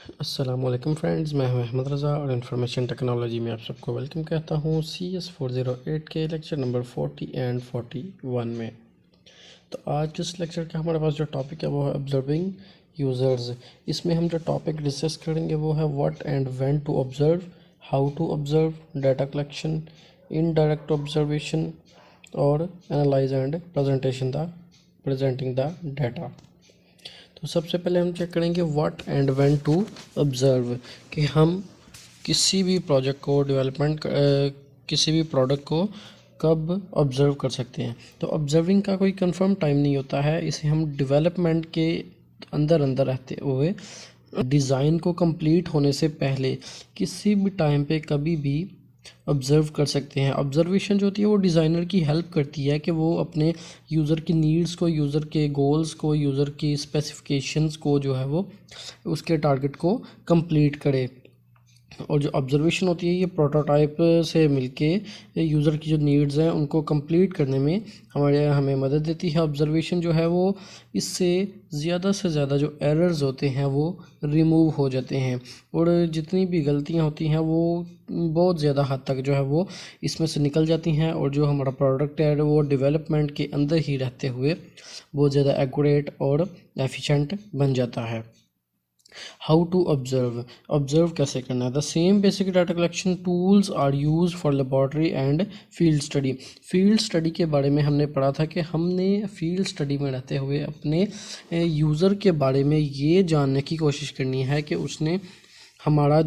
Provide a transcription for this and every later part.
अस्सलामुअलैकुम फ्रेंड्स, मैं हूं अहमद रज़ा और इंफॉर्मेशन टेक्नोलॉजी में आप सबको वेलकम कहता हूं CS408 के लेक्चर नंबर 40 एंड 41 में। तो आज के इस लेक्चर का हमारे पास जो टॉपिक है वो है ऑब्जर्विंग यूज़र्स। इसमें हम जो टॉपिक डिस्कस करेंगे वो है what and when to observe, how to observe, data collection, indirect observation और analyse and presenting the data. तो सबसे पहले हम चेक करेंगे what and when to observe, कि हम किसी भी प्रोजेक्ट को किसी भी प्रोडक्ट को कब ऑब्जर्व कर सकते हैं। तो ऑब्जर्विंग का कोई कंफर्म टाइम नहीं होता है, इसे हम डेवलपमेंट के अंदर अंदर रहते हुए डिज़ाइन को कंप्लीट होने से पहले किसी भी टाइम पे कभी भी ऑब्ज़र्व कर सकते हैं। ऑब्जर्वेशन जो होती है वो डिज़ाइनर की हेल्प करती है कि वो अपने यूज़र की नीड्स को, यूज़र के गोल्स को, यूज़र की स्पेसिफिकेशंस को जो है वो उसके टारगेट को कंप्लीट करे। और जो ऑब्जर्वेशन होती है ये प्रोटोटाइप से मिलके यूज़र की जो नीड्स हैं उनको कंप्लीट करने में हमें मदद देती है। ऑब्जर्वेशन जो है वो इससे ज़्यादा से ज़्यादा जो एरर्स होते हैं वो रिमूव हो जाते हैं और जितनी भी गलतियां होती हैं वो बहुत ज़्यादा हद तक जो है वो इसमें से निकल जाती हैं और जो हमारा प्रोडक्ट है वो डेवलपमेंट के अंदर ही रहते हुए बहुत ज़्यादा एक्यूरेट और एफिशिएंट बन जाता है। हाउ टू ऑब्जर्व कैसे करना है। The same basic data collection tools are use for laboratory and field study. Field study के बारे में हमने पढ़ा था कि हमने फील्ड स्टडी में रहते हुए अपने यूज़र के बारे में ये जानने की कोशिश करनी है कि उसने हमारी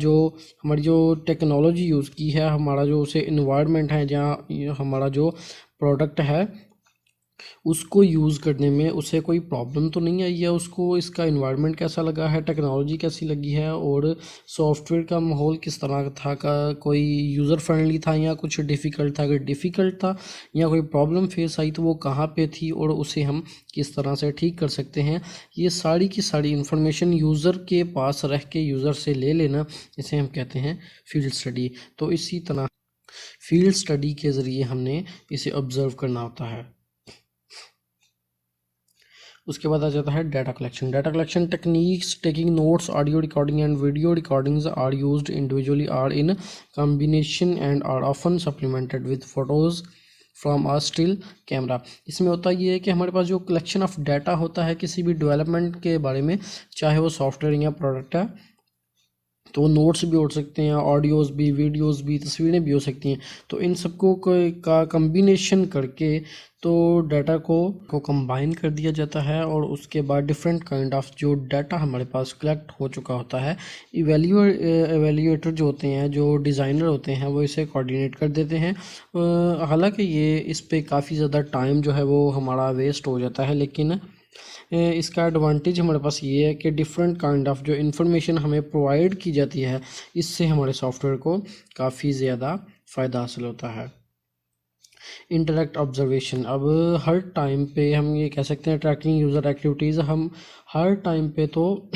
जो टेक्नोलॉजी यूज़ की है, हमारा जो उसे इन्वायरमेंट है जहाँ हमारा जो प्रोडक्ट है उसको यूज़ करने में उसे कोई प्रॉब्लम तो नहीं आई है, उसको इसका इन्वायरमेंट कैसा लगा है, टेक्नोलॉजी कैसी लगी है और सॉफ्टवेयर का माहौल किस तरह था, का कोई यूज़र फ्रेंडली था या कुछ डिफ़िकल्ट था। अगर डिफ़िकल्ट था या कोई प्रॉब्लम फेस आई तो वो कहाँ पे थी और उसे हम किस तरह से ठीक कर सकते हैं। ये सारी की सारी इन्फॉर्मेशन यूज़र के पास रह के यूज़र से ले लेना, इसे हम कहते हैं फील्ड स्टडी। तो इसी तरह फील्ड स्टडी के ज़रिए हमने इसे ऑब्ज़र्व करना होता है। उसके बाद आ जाता है data collection. Data collection techniques taking notes, audio recording and video recordings are used individually or in combination and are often supplemented with photos from a still camera. इसमें होता ये है कि हमारे पास जो कलेक्शन ऑफ डाटा होता है किसी भी डेवलपमेंट के बारे में, चाहे वो सॉफ्टवेयर या प्रोडक्ट है, तो नोट्स भी हो सकते हैं, ऑडियोज़ भी, वीडियोज़ भी, तस्वीरें भी हो सकती हैं। तो इन सबको का कम्बिनेशन करके तो डाटा को कंबाइन कर दिया जाता है और उसके बाद डिफरेंट काइंड ऑफ जो डाटा हमारे पास कलेक्ट हो चुका होता है, एवेल्यूएटर जो होते हैं, जो डिज़ाइनर होते हैं, वो इसे कोऑर्डिनेट कर देते हैं। हालांकि ये इस पे काफ़ी ज़्यादा टाइम जो है वो हमारा वेस्ट हो जाता है, लेकिन इसका एडवांटेज हमारे पास ये है कि डिफरेंट काइंड ऑफ जो इन्फॉर्मेशन हमें प्रोवाइड की जाती है इससे हमारे सॉफ्टवेयर को काफ़ी ज़्यादा फ़ायदा हासिल होता है। इंटरैक्ट ऑब्जर्वेशन, अब हर टाइम पे हम ये कह सकते हैं ट्रैकिंग यूज़र एक्टिविटीज़, हम हर टाइम पे तो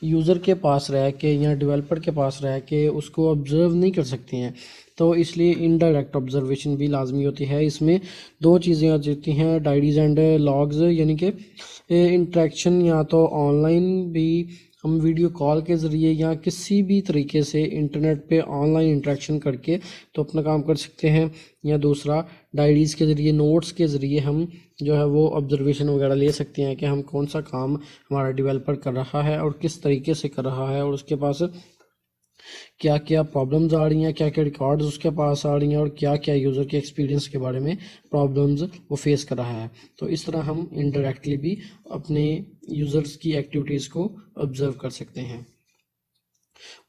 यूज़र के पास रह के या डेवलपर के पास रह के उसको ऑब्ज़र्व नहीं कर सकते हैं, तो इसलिए इनडायरेक्ट ऑब्जर्वेशन भी लाजमी होती है। इसमें दो चीज़ें आ जाती हैं, डायरीज़ एंड लॉग्स, यानी कि इंटरेक्शन या तो ऑनलाइन भी हम वीडियो कॉल के ज़रिए या किसी भी तरीके से इंटरनेट पे ऑनलाइन इंटरेक्शन करके तो अपना काम कर सकते हैं, या दूसरा डायरीज़ के ज़रिए, नोट्स के ज़रिए हम जो है वो ऑब्जर्वेशन वगैरह ले सकते हैं कि हम कौन सा काम हमारा डेवलपर कर रहा है और किस तरीके से कर रहा है और उसके पास क्या क्या प्रॉब्लम्स आ रही हैं, क्या क्या रिकॉर्ड्स उसके पास आ रही हैं और क्या क्या यूज़र के एक्सपीरियंस के बारे में प्रॉब्लम्स वो फेस कर रहा है। तो इस तरह हम इनडायरेक्टली भी अपने यूज़र्स की एक्टिविटीज़ को ऑब्जर्व कर सकते हैं।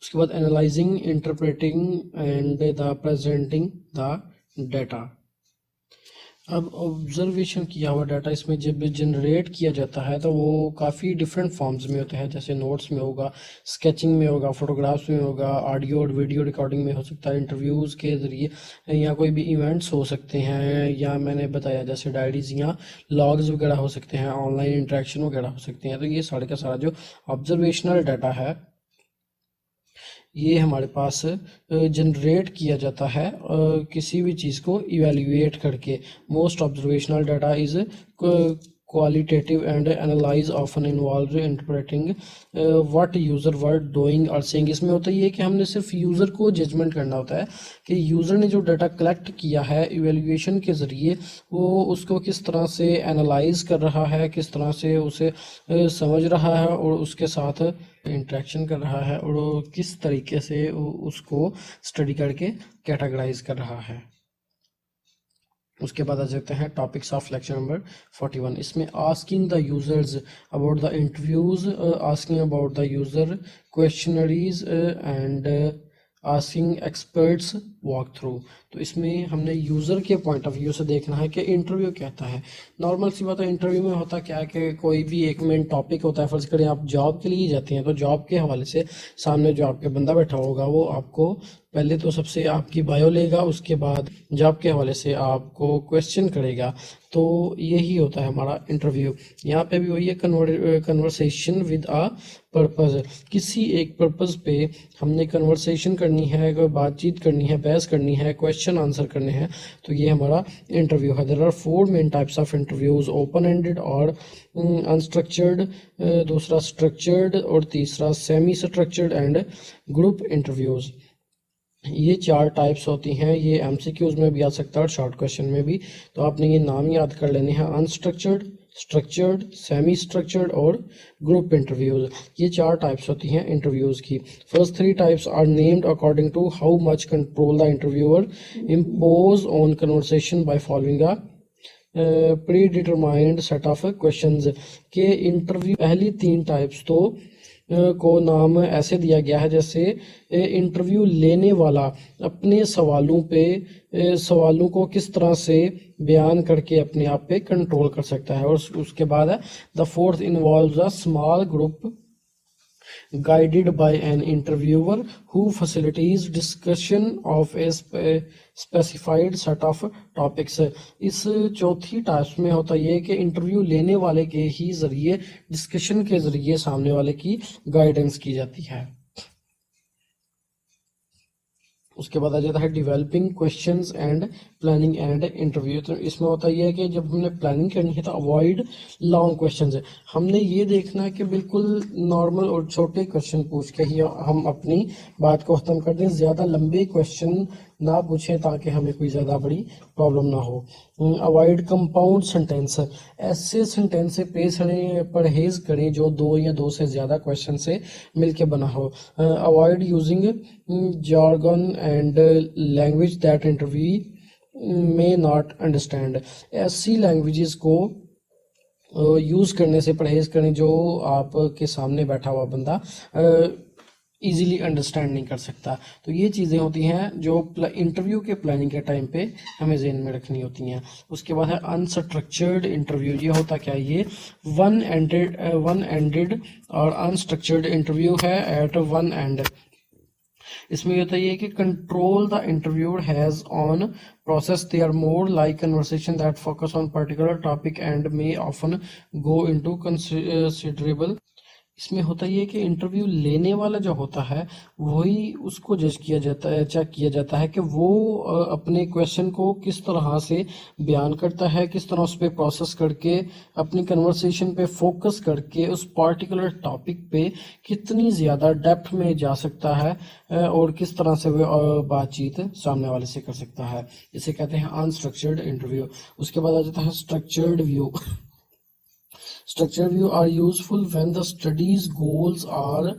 उसके बाद analysing, interpreting and the presenting the data. अब ऑब्जर्वेशन किया हुआ डाटा इसमें जब जनरेट किया जाता है तो वो काफ़ी डिफरेंट फॉर्म्स में होता है, जैसे नोट्स में होगा, स्केचिंग में होगा, फोटोग्राफ्स में होगा, ऑडियो और वीडियो रिकॉर्डिंग में हो सकता है, इंटरव्यूज़ के ज़रिए, या कोई भी इवेंट्स हो सकते हैं, या मैंने बताया जैसे डायरीज़ या लॉग्स वगैरह हो सकते हैं, ऑनलाइन इंटरेक्शन वगैरह हो सकते हैं। तो ये सारे का सारा जो ऑब्जर्वेशनल डाटा है ये हमारे पास जनरेट किया जाता है किसी भी चीज़ को इवेल्युएट करके। Most observational data is qualitative and analyze often involves interpreting what user were doing or saying। इसमें होता ये है कि हमने सिर्फ यूज़र को जजमेंट करना होता है कि यूज़र ने जो डाटा कलेक्ट किया है इवेल्युएशन के ज़रिए वो उसको किस तरह से एनालाइज कर रहा है, किस तरह से उसे समझ रहा है और उसके साथ इंटरेक्शन कर रहा है और वो किस तरीके से उसको स्टडी करके कैटेगराइज कर रहा है। उसके बाद आ जाते हैं टॉपिक्स ऑफ लेक्चर नंबर 41। इसमें asking the users about the interviews, asking about the user questionnaires and asking experts walk through. तो इसमें हमने यूज़र के पॉइंट ऑफ व्यू से देखना है कि इंटरव्यू कहता है। नॉर्मल सी बात है, इंटरव्यू में होता क्या है कि कोई भी एक मेन टॉपिक होता है। फर्ज करें आप जॉब के लिए जाते हैं तो जॉब के हवाले से सामने जो आपके बंदा बैठा होगा वो आपको पहले तो सबसे आपकी बायो लेगा, उसके बाद जॉब के हवाले से आपको क्वेश्चन करेगा। तो यही होता है हमारा इंटरव्यू। यहाँ पे भी वही है, कन्वर्सेशन विद आ पर्पज़। किसी एक पर्पज़ पे हमने कन्वर्सेशन करनी है, कोई बातचीत करनी है, बहस करनी है, क्वेश्चन आंसर करने हैं, तो ये हमारा इंटरव्यू है। There are 4 main types of interviews, open ended और अनस्ट्रक्चर्ड, दूसरा स्ट्रक्चर्ड और तीसरा semi structured and group interviews. ये 4 टाइप्स होती हैं। ये एमसीक्यूज में भी आ सकता है और शॉर्ट क्वेश्चन में भी। तो आपने ये नाम याद कर लेने हैं, अनस्ट्रक्चर्ड, स्ट्रक्चर्ड, सेमी स्ट्रक्चर्ड और ग्रुप इंटरव्यूज। ये 4 टाइप्स होती हैं इंटरव्यूज की। First 3 types are named according to how much control the interviewer impose on conversation by following a pre determined set of questions. के इंटरव्यू पहली 3 types तो को नाम ऐसे दिया गया है जैसे इंटरव्यू लेने वाला अपने सवालों को किस तरह से बयान करके अपने आप पे कंट्रोल कर सकता है। और उसके बाद है the fourth involves a small group guided by an interviewer who facilitates discussion of a specified set of topics। इस चौथी टास्क में होता यह है कि इंटरव्यू लेने वाले के ही जरिए, डिस्कशन के जरिए सामने वाले की गाइडेंस की जाती है। उसके बाद आ जाता है developing questions and planning and interview. तो इसमें होता यह है कि जब हमने प्लानिंग करनी है तो अवॉइड लॉन्ग क्वेश्चंस। हमने ये देखना है कि बिल्कुल नॉर्मल और छोटे क्वेश्चन पूछ के ही हम अपनी बात को ख़त्म कर दें, ज़्यादा लंबे क्वेश्चन ना पूछें ताकि हमें कोई ज़्यादा बड़ी प्रॉब्लम ना हो। अवॉइड कंपाउंड सेंटेंस, ऐसे सेंटेंस से परहेज करें जो 2 या 2 से ज़्यादा क्वेश्चन से मिलके बना हो। Avoid using jargon and language that interview may not understand। ऐसी लैंग्वेजेस को यूज़ करने से परहेज करें जो आपके सामने बैठा हुआ बंदा इजीली अंडरस्टैंड नहीं कर सकता। तो ये चीज़ें होती हैं जो इंटरव्यू के प्लानिंग के टाइम पे हमें ज़हन में रखनी होती हैं। उसके बाद है अनस्ट्रक्चर्ड इंटरव्यू। ये होता क्या है, ये वन एंडेड और अनस्ट्रक्चर्ड इंटरव्यू है एट वन एंड। इसमें होता है कि control the interviewer has on process, they are more like conversation that focus on particular topic and may often go into considerable। इसमें होता ये कि इंटरव्यू लेने वाला जो होता है वही उसको जज किया जाता है, चेक किया जाता है कि वो अपने क्वेश्चन को किस तरह से बयान करता है, किस तरह उस पर प्रोसेस करके अपनी कन्वर्सेशन पे फोकस करके उस पार्टिकुलर टॉपिक पे कितनी ज़्यादा डेप्थ में जा सकता है और किस तरह से वो बातचीत सामने वाले से कर सकता है। इसे कहते हैं अनस्ट्रक्चर्ड इंटरव्यू। उसके बाद आ जाता है structured view. Structured view are useful when the study's goals are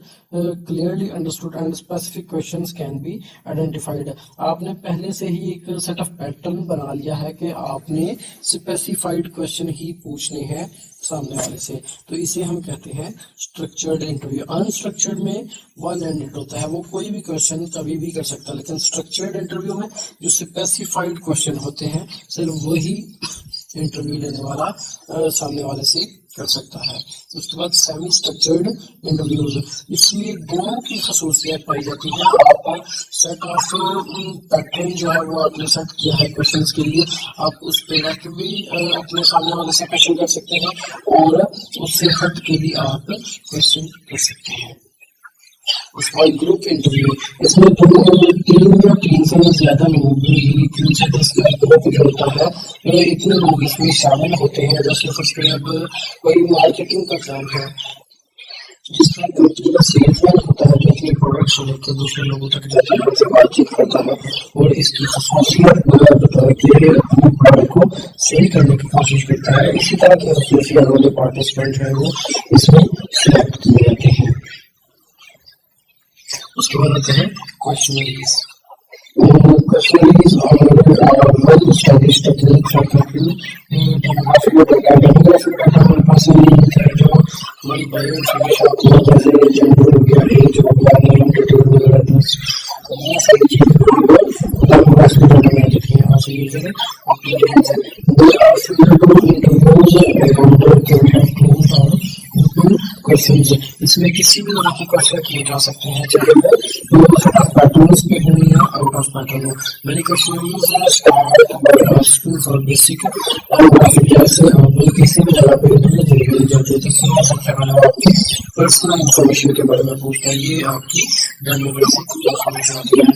clearly understood and specific questions can be identified। आपने पहले से ही एक सेट ऑफ पैटर्न बना लिया है कि आपने स्पेसिफाइड क्वेश्चन ही पूछने हैं सामने वाले से, तो इसे हम कहते हैं स्ट्रक्चर्ड इंटरव्यू। अनस्ट्रक्चर्ड में वन एंडेड होता है, वो कोई भी क्वेश्चन कभी भी कर सकता है, लेकिन स्ट्रक्चर्ड इंटरव्यू में जो स्पेसिफाइड क्वेश्चन होते हैं सिर्फ वही इंटरव्यू लेने वाला सामने वाले से कर सकता है। उसके बाद सेमी स्ट्रक्चर्ड इंटरव्यूज, इसमें दोनों की खसूसियत पाई जाती है। आपका सेट ऑफ पैटर्न जो है वो आपने सेट किया है क्वेश्चंस के लिए, आप उस पे रख के भी अपने सामने वाले से क्वेश्चन कर सकते हैं और उससे हट के भी आप क्वेश्चन कर सकते हैं। उसके बाद ग्रुप इंटरव्यू, इसमें 3 से ज्यादा लोग, 3 से 10 का ग्रुप जो होता है, इतने लोग इसमें शामिल होते हैं। जैसे फर्स्ट अब कोई मार्केटिंग का काम है जिसमें कंपनी का सेल्समैन होता है जो अपने प्रोडक्ट्स लेकर दूसरे लोगों तक जाता है, उनसे बातचीत करता है और इसकी खसूसियत के अपने प्रोडक्ट को सेल करने की कोशिश करता है। इसी तरह के खसूसियत वाले पार्टिसिपेंट हैं वो इसमें सिलेक्ट किए जाते हैं। उसके बाद आते हैं questionnaires. Questionnaires are well established technique for calculating demographic data। Demographic data हमारे पास है जो हमारी बायो इन्फॉर्मेशन होती है, जैसे जेंडर हो गया, एज हो गया, नेम, डिटेल वगैरह, ये सारी चीजें डेमोग्राफिक डाटा में आ जाती हैं। ऐसे यूजर क्वेश्चंस, इसमें किसी भी तरह के क्वेश्चन किए जा सकते हैं, चाहे वो पैटर्न्स पे हो या आउट ऑफ पैटर्न हो। मैंने क्वेश्चन फॉर बेसिक जैसे आप किसी भी जगह पे मिल जाते हैं तो सबसे पहले आपकी पर्सनल इंफॉर्मेशन के बारे में पूछता है, ये आपकी डेमोग्राफिक इंफॉर्मेशन होती है।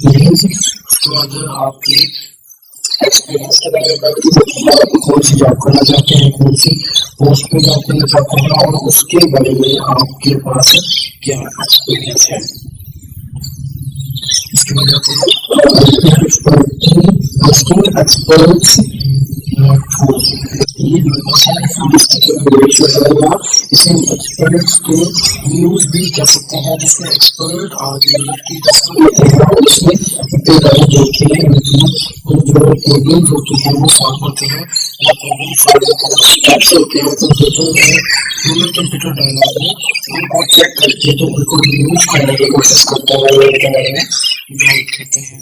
उसके बाद आपकी एक्सपीरियंस के बारे में बात की जाती है, आप कौन सी जॉब करना चाहते हैं, कौन सी पोस्ट पे जॉब करना चाहते हैं और उसके बारे में आपके पास क्या एक्सपीरियंस है। इसके बाद आते हैं एक्सपर्ट्स, ये इसे एक्सपर्ट्स के यूज भी कर सकते हैं, जिसमें एक्सपर्ट की तस्वीर होती है और इसमें जो प्रॉब्लम होती है वो सॉल्व होते हैं, या प्रॉब्लम होते हैं कंप्यूटर में, कंप्यूटर डायलॉग में उनको चेक करके तो उनको यूज करने की कोशिश करते हैं, उनके बारे में गाइड करते हैं।